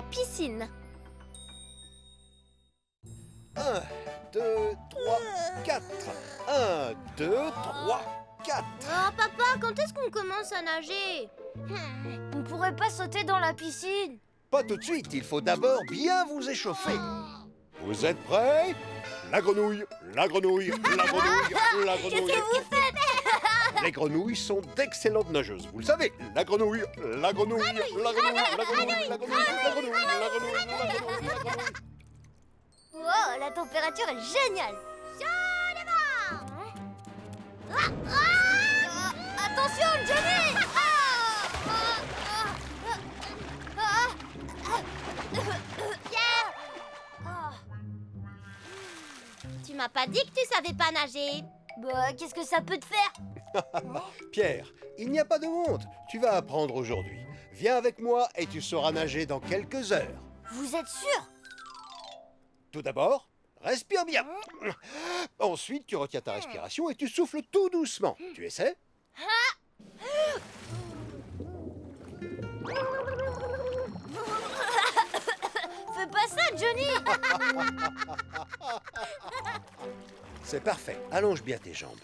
piscine. 1, 2, 3, 4. 1, 2, 3, 4. Oh papa, quand est-ce qu'on commence à nager? On pourrait pas sauter dans la piscine? Pas tout de suite, il faut d'abord bien vous échauffer. Vous êtes prêts? La grenouille, la grenouille, la grenouille, la grenouille. Qu'est-ce que vous faites? Les grenouilles sont d'excellentes nageuses, vous le savez. La grenouille, la grenouille, la grenouille, la grenouille, la grenouille, la grenouille, la grenouille, la grenouille, la grenouille. Wow, la température est géniale. Attention, Johnny! Tu m'as pas dit que tu savais pas nager. Bah, qu'est-ce que ça peut te faire? Pierre, il n'y a pas de honte. Tu vas apprendre aujourd'hui. Viens avec moi et tu sauras nager dans quelques heures. Vous êtes sûr? Tout d'abord, respire bien. Ensuite, tu retiens ta respiration et tu souffles tout doucement. Tu essaies? Fais pas ça, Johnny! C'est parfait. Allonge bien tes jambes.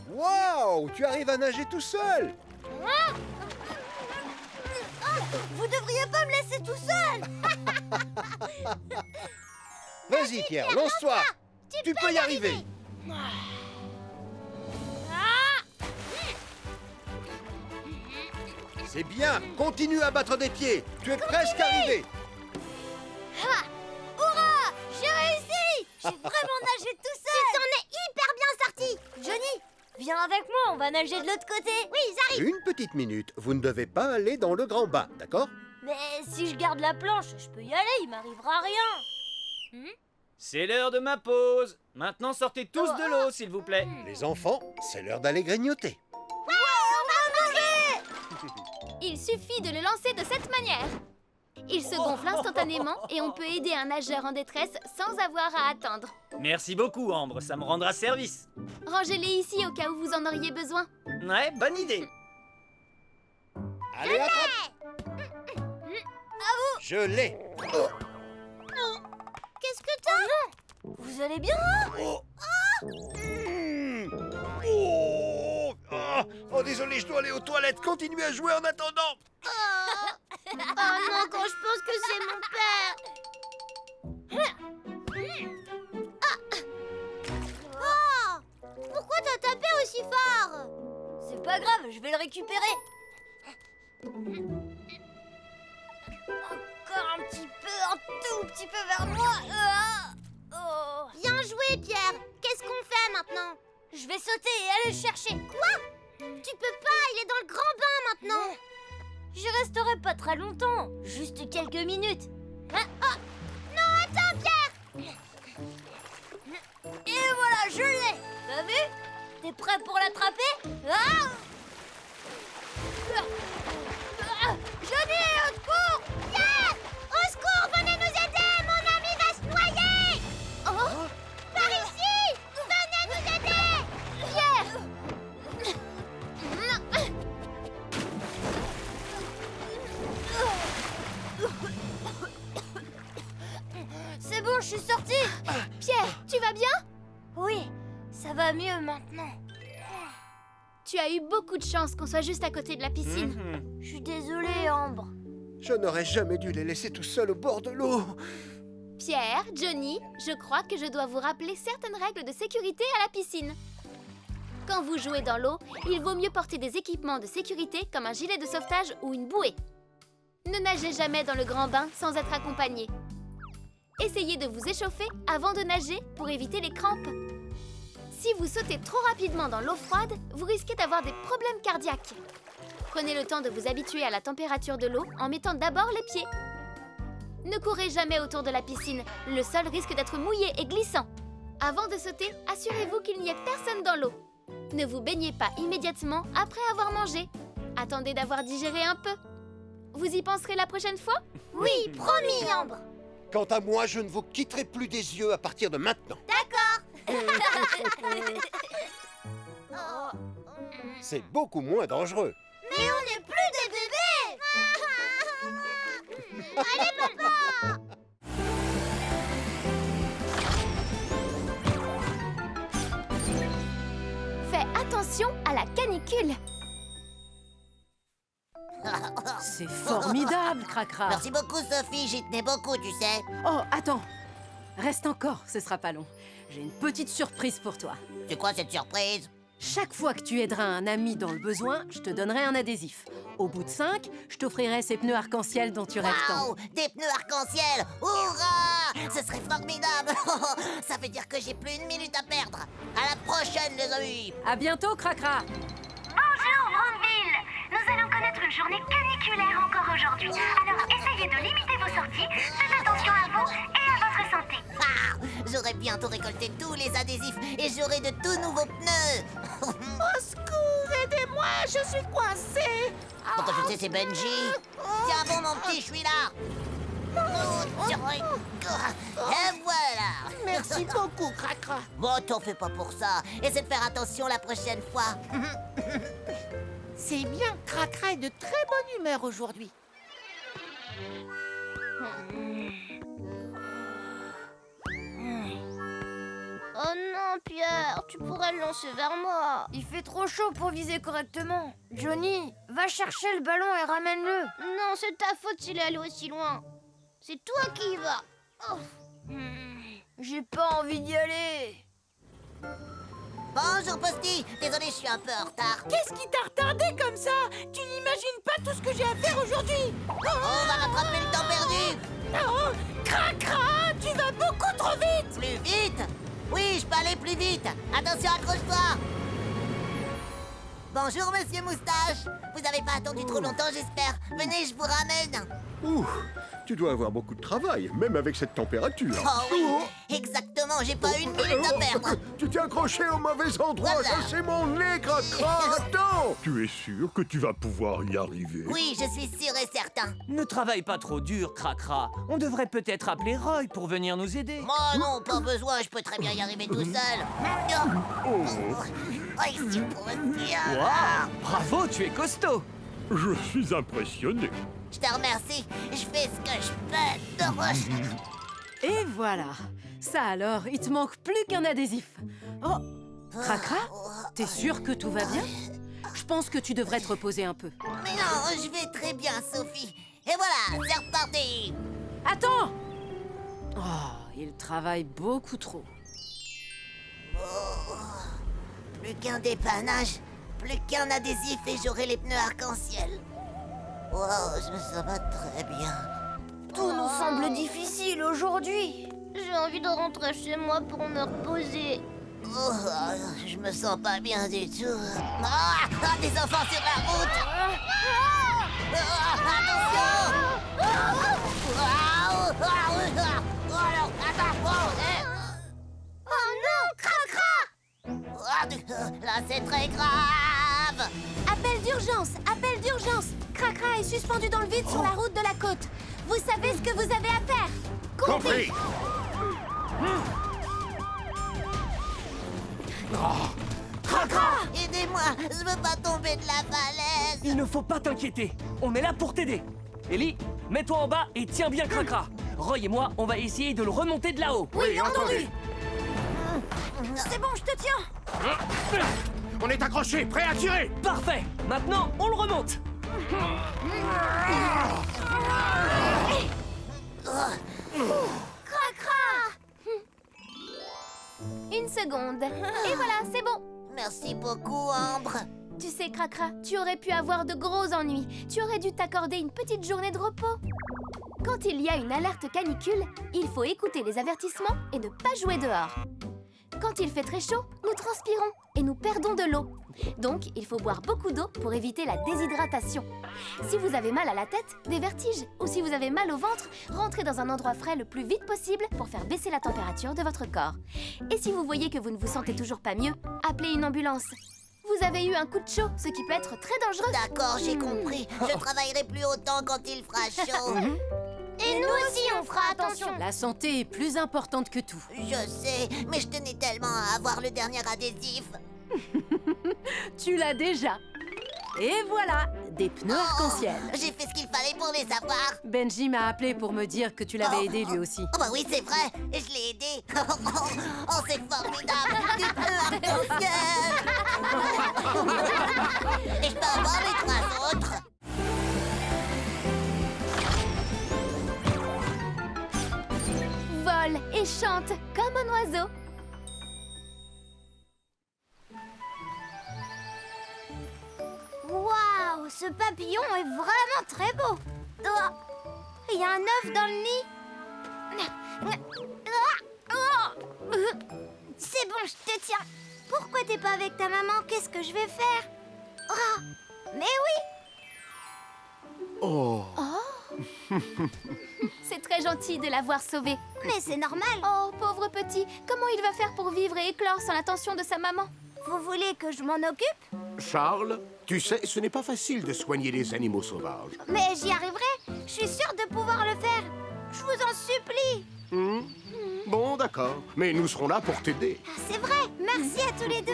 Waouh! Tu arrives à nager tout seul! Vous devriez pas me laisser tout seul! Vas-y, Pierre, lance-toi! Tu peux y arriver! C'est bien! Continue à battre des pieds! Tu es presque arrivé! Hurrah! J'ai réussi! J'ai vraiment nagé tout seul! Tu t'en es hyper bien sorti. Johnny, viens avec moi, on va nager de l'autre côté! Oui, j'arrive. Une petite minute, vous ne devez pas aller dans le grand bain, d'accord? Mais si je garde la planche, je peux y aller, il m'arrivera rien! C'est l'heure de ma pause. Maintenant, sortez tous de l'eau, s'il vous plaît. Les enfants, c'est l'heure d'aller grignoter. Il suffit de le lancer de cette manière. Il se gonfle instantanément et on peut aider un nageur en détresse sans avoir à attendre. Merci beaucoup, Ambre, ça me rendra service. Rangez-les ici au cas où vous en auriez besoin. Ouais, bonne idée. Allez, attrape! Je l'ai! Qu'est-ce que t'as? Vous allez bien? Oh. Oh, désolé, je dois aller aux toilettes. Continuez à jouer en attendant. Oh non, quand je pense que c'est mon père. Oh! Pourquoi t'as tapé aussi fort? C'est pas grave, je vais le récupérer. Encore un petit peu, un tout petit peu vers moi. Oh. Bien joué, Pierre. Qu'est-ce qu'on fait maintenant? Je vais sauter et aller le chercher. Quoi? Tu peux pas, il est dans le grand bain maintenant. Je resterai pas très longtemps, juste quelques minutes. Non, attends, Pierre. Et voilà, je l'ai. T'as vu? T'es prêt pour l'attraper? Johnny, au secours! Pierre! Au secours, venez nous aider. Mon ami va se noyer. Oh, Par ici. Venez nous aider. Pierre! C'est bon, je suis sortie. Pierre, tu vas bien? Oui, ça va mieux maintenant. Tu as eu beaucoup de chance qu'on soit juste à côté de la piscine. Je suis désolée, Ambre. Je n'aurais jamais dû les laisser tout seuls au bord de l'eau. Pierre, Johnny, je crois que je dois vous rappeler certaines règles de sécurité à la piscine. Quand vous jouez dans l'eau, il vaut mieux porter des équipements de sécurité comme un gilet de sauvetage ou une bouée. Ne nagez jamais dans le grand bain sans être accompagné. Essayez de vous échauffer avant de nager pour éviter les crampes. Si vous sautez trop rapidement dans l'eau froide, vous risquez d'avoir des problèmes cardiaques. Prenez le temps de vous habituer à la température de l'eau en mettant d'abord les pieds. Ne courez jamais autour de la piscine, le sol risque d'être mouillé et glissant. Avant de sauter, assurez-vous qu'il n'y ait personne dans l'eau. Ne vous baignez pas immédiatement après avoir mangé. Attendez d'avoir digéré un peu. Vous y penserez la prochaine fois? Oui, promis, Ambre. Quant à moi, je ne vous quitterai plus des yeux à partir de maintenant. C'est beaucoup moins dangereux. Mais on n'est plus des bébés. Fais attention à la canicule. C'est formidable, Cracra. Merci beaucoup, Sophie. J'y tenais beaucoup, tu sais. Oh, attends. Reste encore, ce sera pas long. J'ai une petite surprise pour toi. C'est quoi cette surprise? Chaque fois que tu aideras un ami dans le besoin, je te donnerai un adhésif. Au bout de 5, je t'offrirai ces pneus arc-en-ciel dont tu rêves tant. Waouh! Des pneus arc-en-ciel! Hurrah! Ce serait formidable! Ça veut dire que j'ai plus une minute à perdre. À la prochaine, les amis! À bientôt, Cracra. Bonjour, Bromville. Nous allons connaître une journée caniculaire encore aujourd'hui. Alors essayez de limiter vos sorties. Faites attention à vous et à votre santé. Ah! J'aurai bientôt récolté tous les adhésifs et j'aurai de tout nouveaux pneus! Au secours, aidez-moi, je suis coincée. Pourquoi je sais, c'est Benji. Tiens bon, mon petit, je suis là. Et voilà. Merci beaucoup, Cracra. Bon, t'en fais pas pour ça. Essaie de faire attention la prochaine fois. C'est bien, Cracra est de très bonne humeur aujourd'hui. Oh non, Pierre, tu pourrais le lancer vers moi. Il fait trop chaud pour viser correctement. Johnny, va chercher le ballon et ramène-le. Non, c'est ta faute s'il est allé aussi loin. C'est toi qui y vas. Oh. J'ai pas envie d'y aller. Bonjour, Posty. Désolé, je suis un peu en retard. Qu'est-ce qui t'a retardé comme ça? Tu n'imagines pas tout ce que j'ai à faire aujourd'hui. On va rattraper le temps perdu. Oh, Cracra, tu vas beaucoup trop vite. Plus vite? Oui, je peux aller plus vite. Attention, accroche-toi. Bonjour, monsieur Moustache. Vous avez pas attendu trop longtemps, j'espère. Venez, je vous ramène. Ouh, tu dois avoir beaucoup de travail, même avec cette température. Oh oui, exactement, j'ai pas une minute à perdre. Tu t'es accroché au mauvais endroit, Voilà. ça c'est mon nez, Cracra. Attends. Tu es sûr que tu vas pouvoir y arriver? Oui, je suis sûr et certain. Ne travaille pas trop dur, Cracra. On devrait peut-être appeler Roy pour venir nous aider. Moi non, pas besoin, je peux très bien y arriver tout seul. Oh, ici pour me Waouh, bravo, tu es costaud. Je suis impressionné. Je te remercie, je fais ce que je peux. Et voilà. Ça alors, il te manque plus qu'un adhésif. Oh, Cracra, t'es sûr que tout va bien? Je pense que tu devrais te reposer un peu. Mais non, je vais très bien, Sophie. Et voilà, c'est reparti. Attends! Oh, il travaille beaucoup trop. Plus qu'un dépannage, plus qu'un adhésif et j'aurai les pneus arc-en-ciel. Wow, je me sens pas très bien. Tout nous semble difficile aujourd'hui. J'ai envie de rentrer chez moi pour me reposer. Oh, je me sens pas bien du tout. Ah, des enfants sur la route. Attention. Oh non, Cracra! Là, c'est très grave. Appel d'urgence, appel d'urgence. Cracra est suspendu dans le vide sur la route de la côte. Vous savez ce que vous avez à faire. Compris. Aidez-moi, je veux pas tomber de la falaise. Il ne faut pas t'inquiéter, on est là pour t'aider. Ellie, mets-toi en bas et tiens bien Cracra. Roy et moi, on va essayer de le remonter de là-haut. Oui, entendu. C'est bon, je te tiens. On est accroché, prêt à tirer. Parfait, maintenant on le remonte. Une seconde. Et voilà, c'est bon. Merci beaucoup, Ambre. Tu sais, Cracra, tu aurais pu avoir de gros ennuis. Tu aurais dû t'accorder une petite journée de repos. Quand il y a une alerte canicule, il faut écouter les avertissements et ne pas jouer dehors. Quand il fait très chaud, nous transpirons et nous perdons de l'eau. Donc, il faut boire beaucoup d'eau pour éviter la déshydratation. Si vous avez mal à la tête, des vertiges, ou si vous avez mal au ventre, rentrez dans un endroit frais le plus vite possible pour faire baisser la température de votre corps. Et si vous voyez que vous ne vous sentez toujours pas mieux, appelez une ambulance. Vous avez eu un coup de chaud, ce qui peut être très dangereux. D'accord, j'ai compris. Je travaillerai plus autant quand il fera chaud. Et nous aussi, on fera attention. La santé est plus importante que tout. Je sais, mais je tenais tellement à avoir le dernier adhésif. Tu l'as déjà. Et voilà, des pneus arc-en-ciel. J'ai fait ce qu'il fallait pour les avoir. Benji m'a appelé pour me dire que tu l'avais aidé lui aussi. Oh bah oui, c'est vrai, et je l'ai aidé. Oh, c'est formidable, des pneus arc-en-ciel. Et je peux avoir les 3 autres. Vole et chante comme un oiseau. Waouh, ce papillon est vraiment très beau. Oh, il y a un œuf dans le nid. C'est bon, je te tiens. Pourquoi t'es pas avec ta maman? Qu'est-ce que je vais faire? Oh, mais oui. Oh. C'est très gentil de l'avoir sauvé. Mais c'est normal. Oh, pauvre petit, comment il va faire pour vivre et éclore sans l'attention de sa maman? Vous voulez que je m'en occupe? Charles, tu sais, ce n'est pas facile de soigner les animaux sauvages. Mais j'y arriverai. Je suis sûre de pouvoir le faire. Je vous en supplie. Bon, d'accord. Mais nous serons là pour t'aider. Ah, c'est vrai. Merci à tous les deux.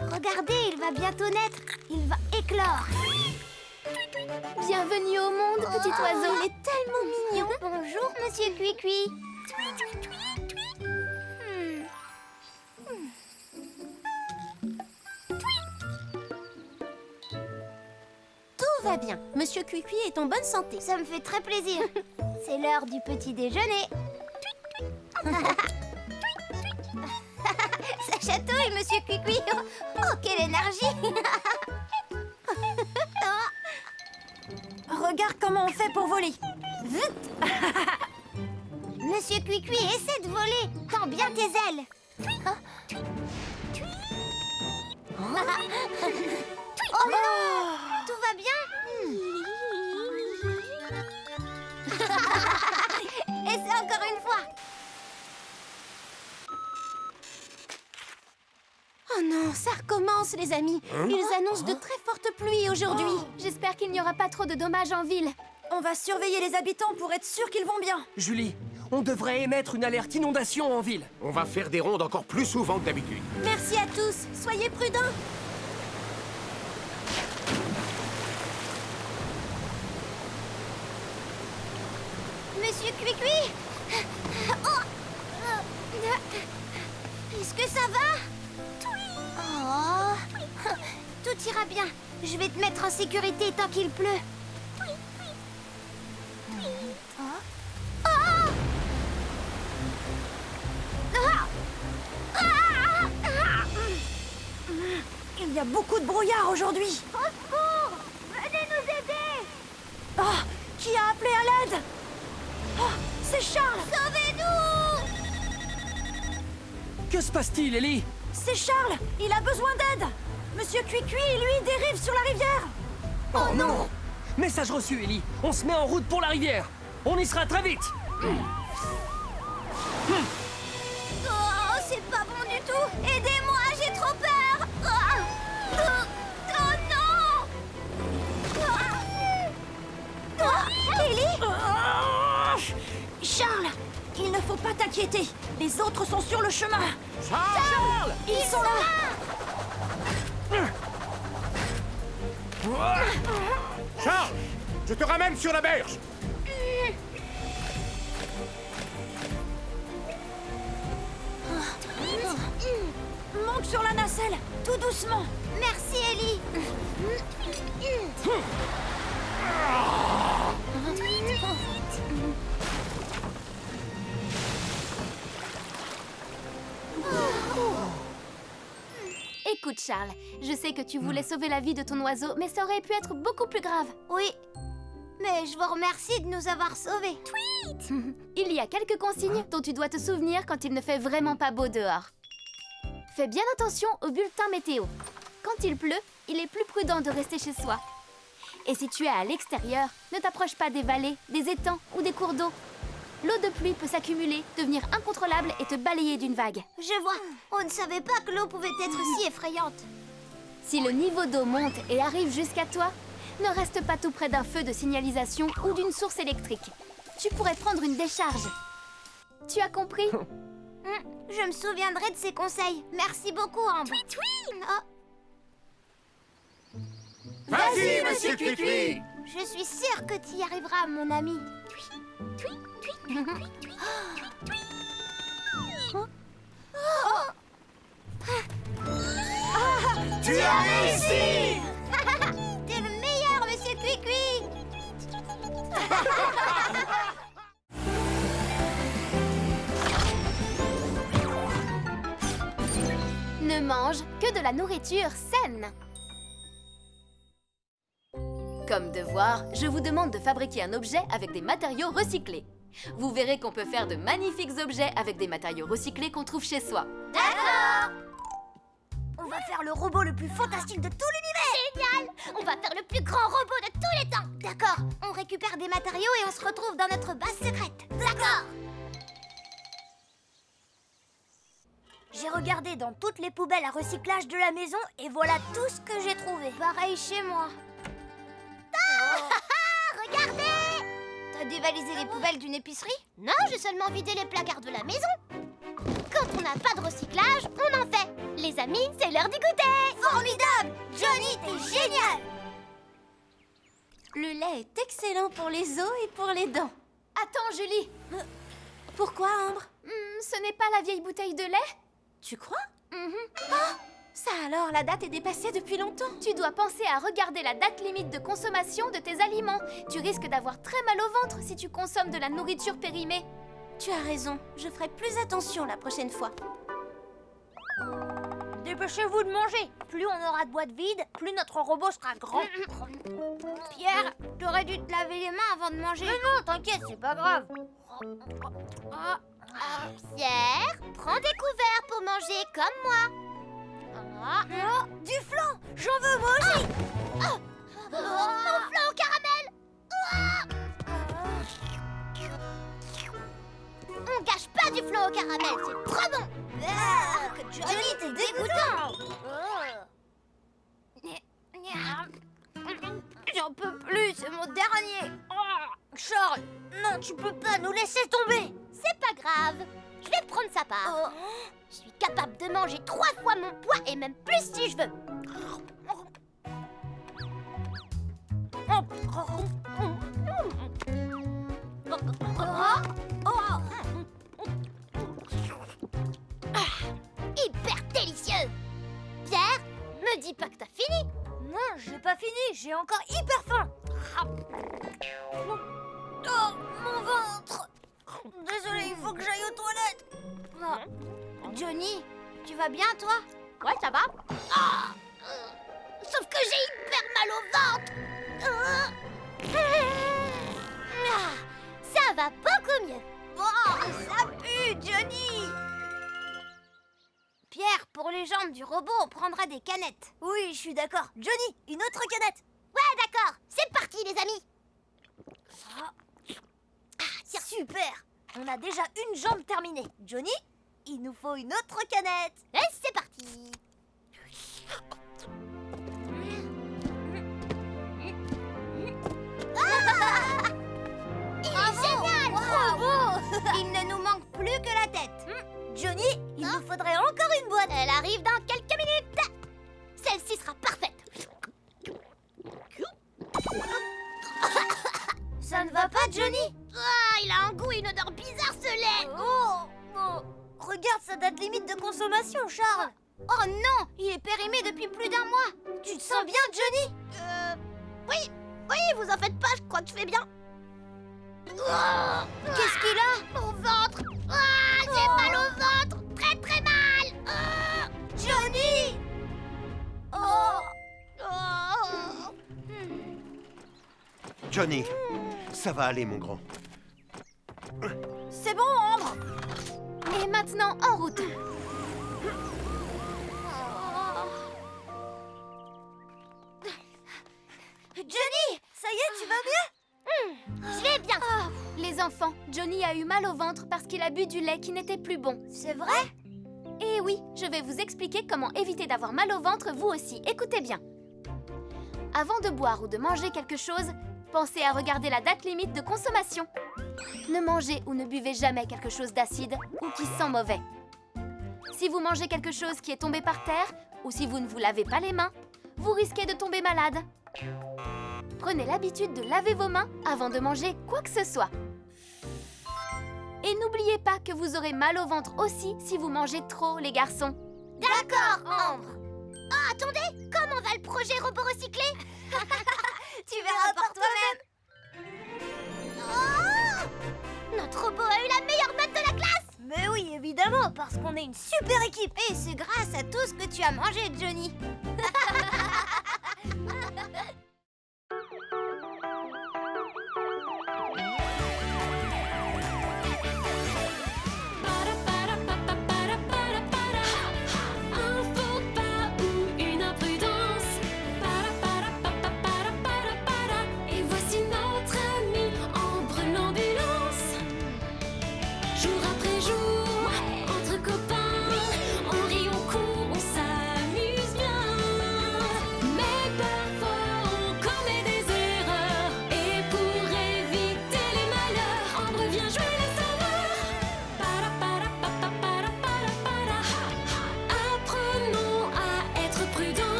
Regardez, il va bientôt naître. Il va éclore. Bienvenue au monde, petit oiseau. Il est tellement mignon. Bonjour, monsieur Cuicui. Tout va bien. Monsieur Cuicui est en bonne santé. Ça me fait très plaisir. C'est l'heure du petit déjeuner. Ça chatouille, monsieur Cuicui. Oh, quelle énergie. Regarde comment on fait pour voler. Monsieur Cuicui, essaie de voler. Tends bien tes ailes. Oh non! Tout va bien? Essaie encore une fois. Oh non, ça recommence, les amis. Ils annoncent de très fortes pluies aujourd'hui. J'espère qu'il n'y aura pas trop de dommages en ville. On va surveiller les habitants pour être sûr qu'ils vont bien. Julie, on devrait émettre une alerte inondation en ville. On va faire des rondes encore plus souvent que d'habitude. Merci à tous. Soyez prudents. Monsieur Cuicui. Oh. Est-ce que ça va? Oh. Tout ira bien. Je vais te mettre en sécurité tant qu'il pleut. Il y a beaucoup de brouillard aujourd'hui. Au secours! Venez nous aider! Oh, qui a appelé à l'aide? Oh, c'est Charles! Sauvez-nous! Que se passe-t-il, Ellie? C'est Charles! Il a besoin d'aide! Monsieur Cuicui, lui, dérive sur la rivière! Oh non! Message reçu, Ellie. On se met en route pour la rivière. On y sera très vite. Oh, c'est pas bon du tout! Aidez-moi, j'ai trop peur! Oh non! Ellie? Charles, il ne faut pas t'inquiéter. Les autres sont sur le chemin. Charles! Ils sont là! Charles, je te ramène sur la berge. Monte sur la nacelle, tout doucement. Merci, Ellie. Écoute, Charles, je sais que tu voulais sauver la vie de ton oiseau, mais ça aurait pu être beaucoup plus grave. Oui, mais je vous remercie de nous avoir sauvés. Il y a quelques consignes dont tu dois te souvenir quand il ne fait vraiment pas beau dehors. Fais bien attention au bulletin météo. Quand il pleut, il est plus prudent de rester chez soi. Et si tu es à l'extérieur, ne t'approche pas des vallées, des étangs ou des cours d'eau. L'eau de pluie peut s'accumuler, devenir incontrôlable et te balayer d'une vague. Je vois, on ne savait pas que l'eau pouvait être si effrayante. Si le niveau d'eau monte et arrive jusqu'à toi, ne reste pas tout près d'un feu de signalisation ou d'une source électrique. Tu pourrais prendre une décharge. Tu as compris? Je me souviendrai de ces conseils. Merci beaucoup, Ambre. Vas-y, monsieur Cuicui. Je suis sûre que tu y arriveras, mon ami. Tu as réussi. T'es le meilleur, monsieur Cuicui. Ne mange que de la nourriture saine. Comme devoir, je vous demande de fabriquer un objet avec des matériaux recyclés. Vous verrez qu'on peut faire de magnifiques objets avec des matériaux recyclés qu'on trouve chez soi. D'accord. On va faire le robot le plus fantastique de tout l'univers. Génial. On va faire le plus grand robot de tous les temps. D'accord. On récupère des matériaux et on se retrouve dans notre base secrète. D'accord. J'ai regardé dans toutes les poubelles à recyclage de la maison et voilà tout ce que j'ai trouvé. Pareil chez moi. Regardez! T'as dévalisé les poubelles d'une épicerie? Non, j'ai seulement vidé les placards de la maison. Quand on n'a pas de recyclage, on en fait. Les amis, c'est l'heure d'y goûter. Formidable! Johnny, t'es génial! Le lait est excellent pour les os et pour les dents. Attends, Julie. Pourquoi, Ambre? Ce n'est pas la vieille bouteille de lait? Tu crois? Ça alors, la date est dépassée depuis longtemps. Tu dois penser à regarder la date limite de consommation de tes aliments. Tu risques d'avoir très mal au ventre si tu consommes de la nourriture périmée. Tu as raison, je ferai plus attention la prochaine fois. Dépêchez-vous de manger. Plus on aura de boîtes vides, plus notre robot sera grand. Pierre, t'aurais dû te laver les mains avant de manger. Mais non, t'inquiète, c'est pas grave. Pierre, prends des couverts pour manger comme moi. Oh, du flan. J'en veux moi aussi. Mon flan au caramel. On gâche pas du flan au caramel, c'est trop bon. Johnny, t'es dégoûtant. J'en peux plus, c'est mon dernier. Charles, non, tu peux pas nous laisser tomber. C'est pas grave, je vais prendre sa part. Je suis capable de manger 3 fois mon poids et même plus si je veux. Hyper délicieux. Pierre, me dis pas que t'as fini. Non, j'ai pas fini, j'ai encore hyper faim. Oh, mon ventre. Désolé, il faut que j'aille aux toilettes. Johnny, tu vas bien, toi? Ouais, ça va. Sauf que j'ai hyper mal au ventre. Ça va beaucoup mieux. Oh, ça pue, Johnny. Pierre, pour les jambes du robot, on prendra des canettes. Oui, je suis d'accord. Johnny, une autre canette. Ouais, d'accord. C'est parti, les amis. Tiens. Super. On a déjà une jambe terminée. Johnny, il nous faut une autre canette. Et c'est parti. Génial. Bravo. Il ne nous manque plus que la tête. Johnny, il nous faudrait encore une boîte. Elle arrive dans quelques minutes. Celle-ci sera parfaite. Ça ne va pas, Johnny? Il a un goût et une odeur bizarre, ce lait. Regarde sa date limite de consommation, Charles. Oh non, il est périmé depuis plus d'1 mois. Tu te sens bien, Johnny? Oui, vous en faites pas, je crois que je fais bien. Qu'est-ce qu'il a? Mon ventre. J'ai mal au ventre. Très, très mal. Johnny! Johnny, ça va aller, mon grand. C'est bon, Ambre. Et maintenant, en route. Johnny, ça y est, tu vas bien? Je vais bien. Les enfants, Johnny a eu mal au ventre parce qu'il a bu du lait qui n'était plus bon. C'est vrai? Et oui, je vais vous expliquer comment éviter d'avoir mal au ventre vous aussi. Écoutez bien. Avant de boire ou de manger quelque chose, pensez à regarder la date limite de consommation. Ne mangez ou ne buvez jamais quelque chose d'acide ou qui sent mauvais. Si vous mangez quelque chose qui est tombé par terre, ou si vous ne vous lavez pas les mains, vous risquez de tomber malade. Prenez l'habitude de laver vos mains avant de manger quoi que ce soit. Et n'oubliez pas que vous aurez mal au ventre aussi si vous mangez trop, les garçons. D'accord, Ambre. Oh, attendez, comment va le projet robot recyclé? Tu verras par toi-même. Oh, notre robot a eu la meilleure note de la classe. Mais oui, évidemment, parce qu'on est une super équipe. Et c'est grâce à tout ce que tu as mangé, Johnny.